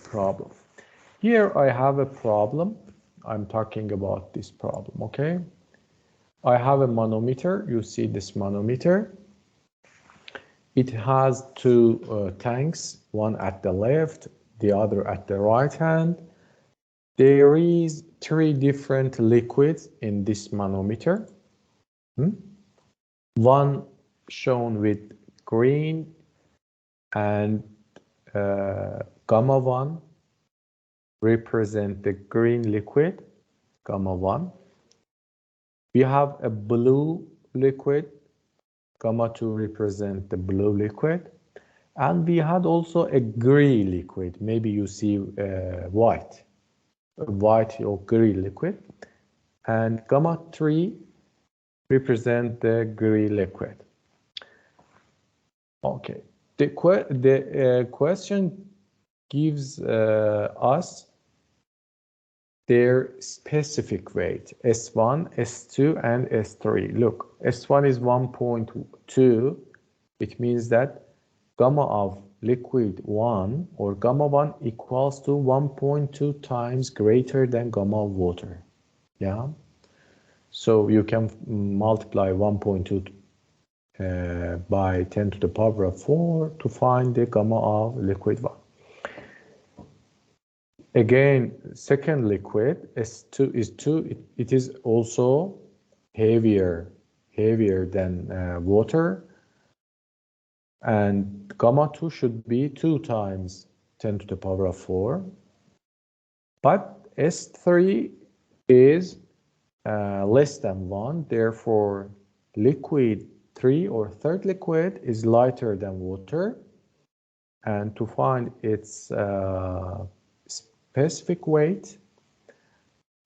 problem. Here I have a problem. I'm talking about this problem, okay? I have a manometer. You see this manometer. It has two tanks, one at the left, the other at the right hand. There is three different liquids in this manometer. One shown with green and gamma 1 represent the green liquid, gamma 1. We have a blue liquid, gamma 2 represent the blue liquid. And we had also a gray liquid. Maybe you see white or gray liquid. And gamma 3 represent the gray liquid. Okay. The question gives us their specific weight, S1, S2, and S3. Look, S1 is 1.2. It means that gamma of liquid 1 or gamma 1 equals to 1.2 times greater than gamma of water. Yeah. So you can multiply 1.2 by 10 to the power of 4 to find the gamma of liquid 1. Again, second liquid, S2 is 2. It is also heavier than water. And gamma 2 should be 2 times 10 to the power of 4. But S3 is less than 1. Therefore, liquid 3 or third liquid is lighter than water. And to find its specific weight,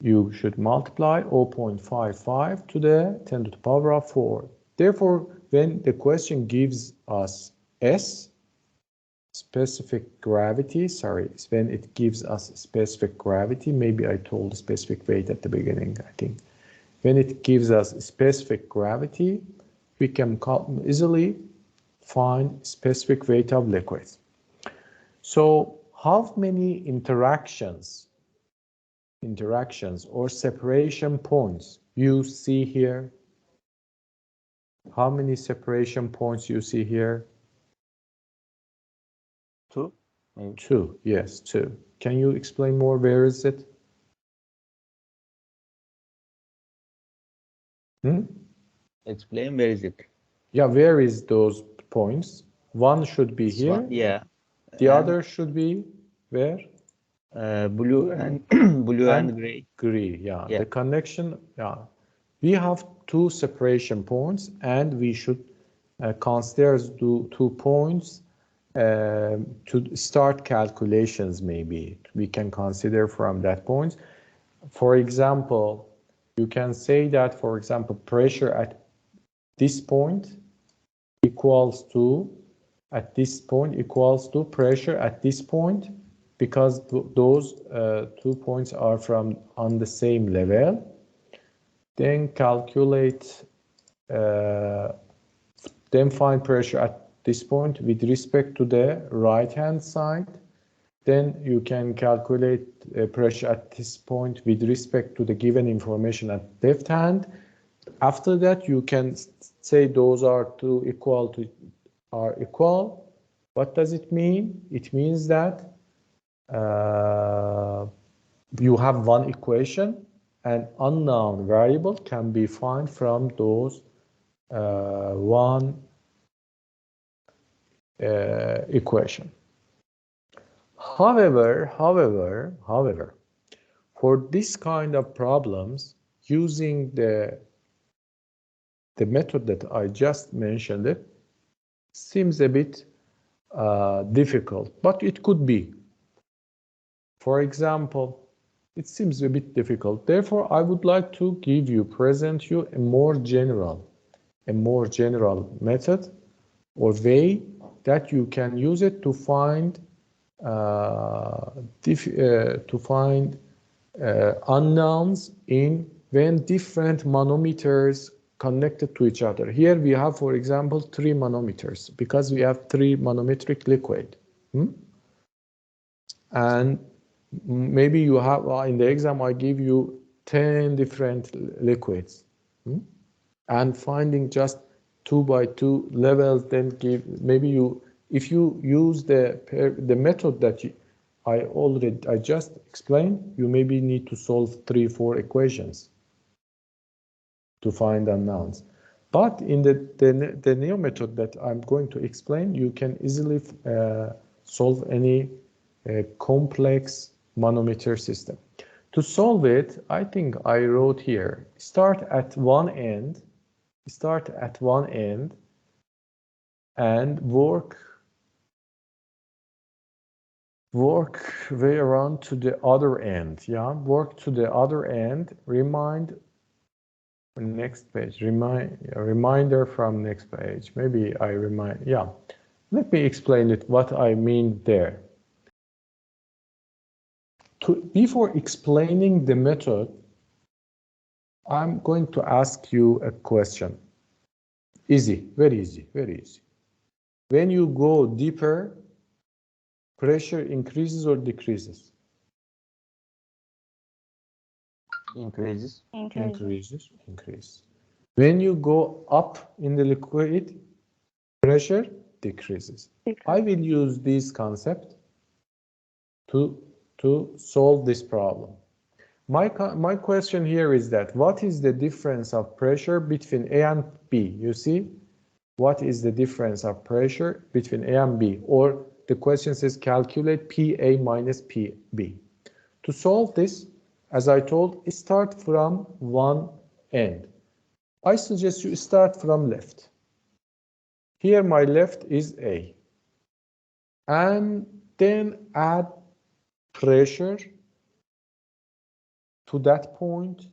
you should multiply 0.55 to the 10 to the power of 4. Therefore, when the question gives us S, specific gravity, when it gives us specific gravity, maybe I told specific weight at the beginning, I think. When it gives us specific gravity, we can easily find specific weight of liquids. So how many interactions or separation points you see here? How many separation points you see here? 2. Maybe. 2, yes, 2. Can you explain more? Where is it? Explain where is it? Yeah, where is those points? One should be This here. one, yeah. The other should be where? Blue and blue and gray. Gray, yeah. The connection, yeah. We have 2 separation points, and we should consider 2 points to start calculations. Maybe we can consider from that point. For example, you can say that, for example, pressure at this point equals to pressure at this point, because those 2 points are on the same level. Then calculate, then find pressure at this point with respect to the right hand side. Then you can calculate pressure at this point with respect to the given information at left hand. After that, you can say those are equal. What does it mean? It means that you have one equation, and unknown variable can be found from those one equation. However, for this kind of problems, using the method that I just mentioned, it seems a bit difficult, but it could be. For example, it seems a bit difficult. Therefore, I would like to present you a more general method or way that you can use it to find unknowns when different manometers connected to each other. Here we have, for example, 3 manometers because we have 3 manometric liquid. and maybe you have, in the exam I give you 10 different liquids, and finding just 2 by 2 levels, then give, maybe you, if you use the method that I just explained, you maybe need to solve 3-4 equations to find unknowns. But in the neo method that I'm going to explain, you can easily solve any complex manometer system. To solve it, I think I wrote here, start at one end and work way around to the other end. Yeah, work to the other end. Next page, reminder from next page. Maybe I remind, yeah. Let me explain it, what I mean there. Before explaining the method, I'm going to ask you a question. Easy, very easy, very easy. When you go deeper, pressure increases or decreases? Increases. Increase. When you go up in the liquid, pressure decreases. I will use this concept to solve this problem. My question here is that what is the difference of pressure between A and B? You see, what is the difference of pressure between A and B? Or the question says calculate PA minus PB. To solve this, as I told, start from one end. I suggest you start from left. Here my left is A. And then add pressure to that point.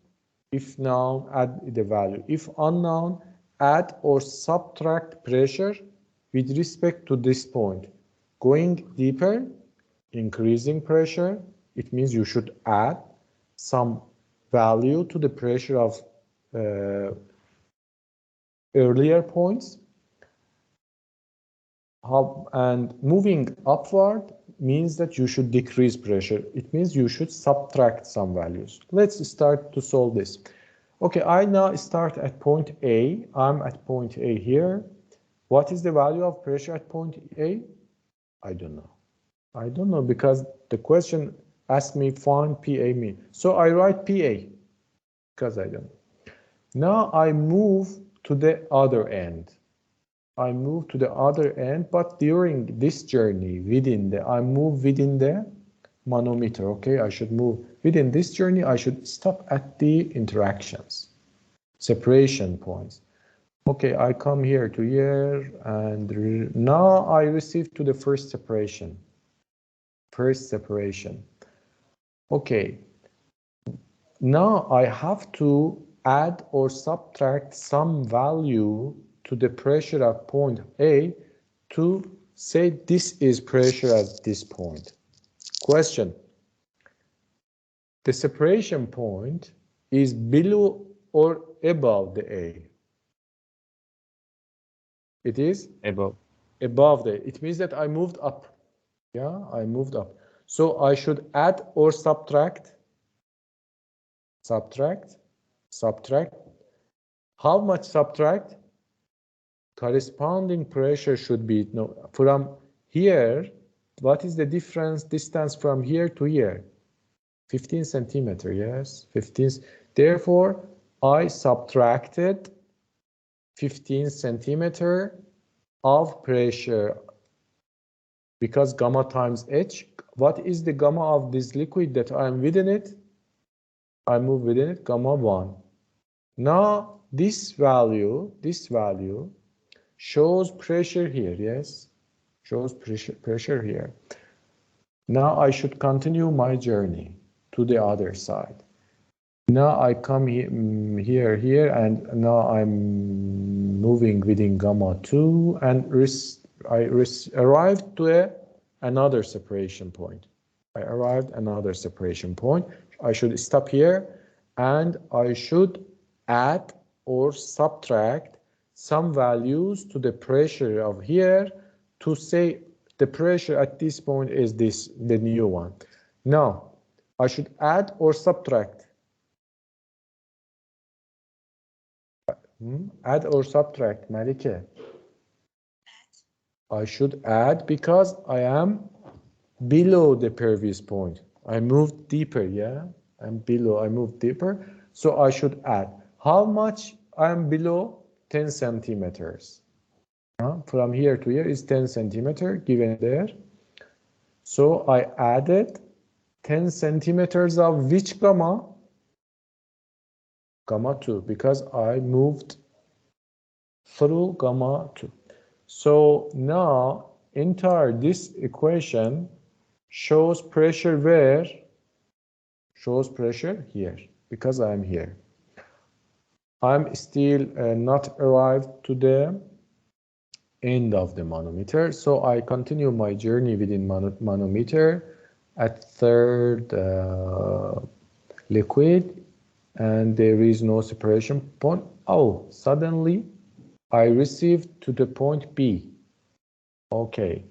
If known, add the value. If unknown, add or subtract pressure with respect to this point. Going deeper, increasing pressure, it means you should add some value to the pressure of earlier points. And moving upward means that you should decrease pressure. It means you should subtract some values. Let's start to solve this. Okay, I now start at point A. I'm at point A here. What is the value of pressure at point A? I don't know. I don't know because the question asked me find PA mean. So I write PA because I don't know. Now I move to the other end. I move to the other end, but during this journey I move within the manometer, okay? I should move within this journey. I should stop at the interactions, separation points. Okay, I come here to here, and now I receive to the first separation. Okay, now I have to add or subtract some value to the pressure at point A to say this is pressure at this point. Question: the separation point is below or above the A? It is Above. Above the. It means that I moved up. Yeah, I moved up. So I should add or subtract. Subtract. How much subtract? Corresponding pressure should be, no, from here, what is the distance from here to here? 15 centimeter, yes, 15. Therefore, I subtracted 15 centimeter of pressure because gamma times h. What is the gamma of this liquid that I'm within it? I move within it, gamma 1. Now, this value shows pressure here, yes, shows pressure here. Now I should continue my journey to the other side. Now I come here, and now I'm moving within gamma 2, and I arrived to another separation point. I should stop here, and I should add or subtract some values to the pressure of here to say the pressure at this point is this, the new one. Now, I should add or subtract? Add or subtract, Malike? I should add because I am below the previous point. I moved deeper, yeah? I'm below, I moved deeper. So I should add. How much I am below? 10 centimeters. From here to here is 10 centimeter given there. So I added 10 centimeters of which gamma? Gamma 2, because I moved through gamma 2. So now entire this equation shows pressure where? Shows pressure here, because I am here. I'm still not arrived to the end of the manometer, so I continue my journey within manometer at third liquid, and there is no separation point. Oh, suddenly I received to the point B. Okay,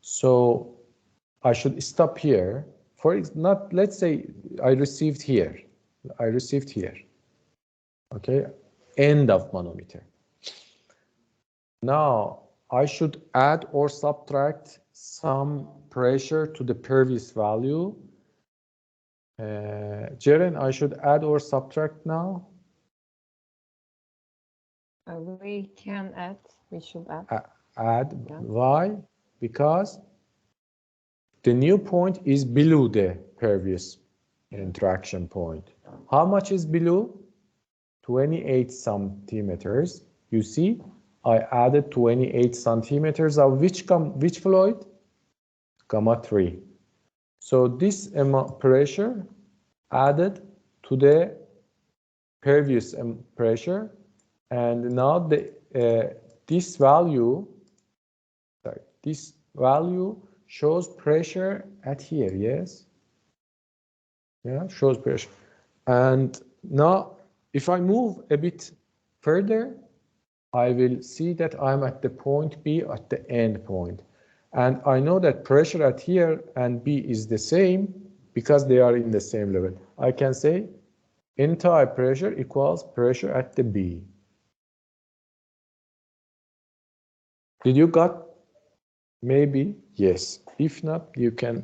so I should stop here. Not, let's say I received here. I received here. Okay, end of manometer. Now I should add or subtract some pressure to the previous value. Jeren, I should add or subtract now? We can add, we should add. Add, yeah. Why? Because the new point is below the previous interaction point. How much is below? 28 centimeters. You see, I added 28 centimeters of which fluid? Gamma 3. So this pressure added to the previous pressure, and now this value shows pressure at here, yes? Yeah, shows pressure. And now if I move a bit further, I will see that I'm at the point B at the end point. And I know that pressure at here and B is the same because they are in the same level. I can say entire pressure equals pressure at the B. Did you got? Maybe yes. If not, you can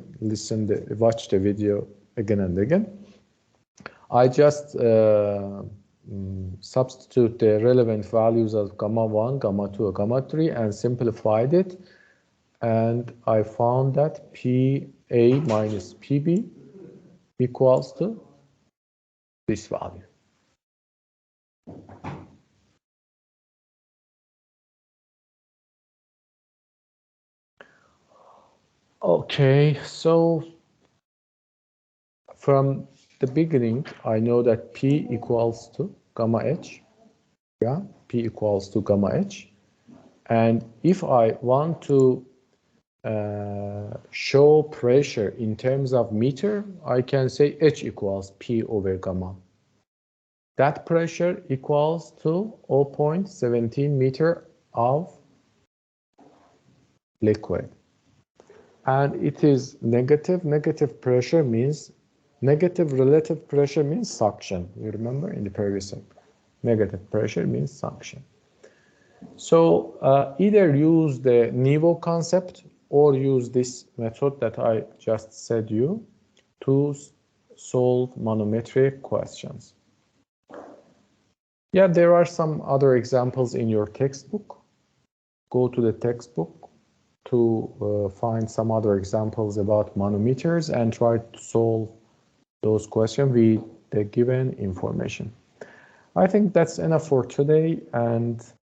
watch the video again and again. I just substitute the relevant values of gamma 1, gamma 2, gamma 3 and simplified it. And I found that PA minus PB equals to this value. Okay, so from the beginning, I know that P equals to gamma H. Yeah, P equals to gamma H. And if I want to show pressure in terms of meter, I can say H equals P over gamma. That pressure equals to 0.17 meter of liquid. And it is negative. Negative pressure means, negative relative pressure means suction. You remember in the previous one, negative pressure means suction. So either use the niveau concept or use this method that I just said you to solve manometric questions. Yeah, there are some other examples in your textbook. Go to the textbook to find some other examples about manometers and try to solve those questions with the given information. I think that's enough for today, and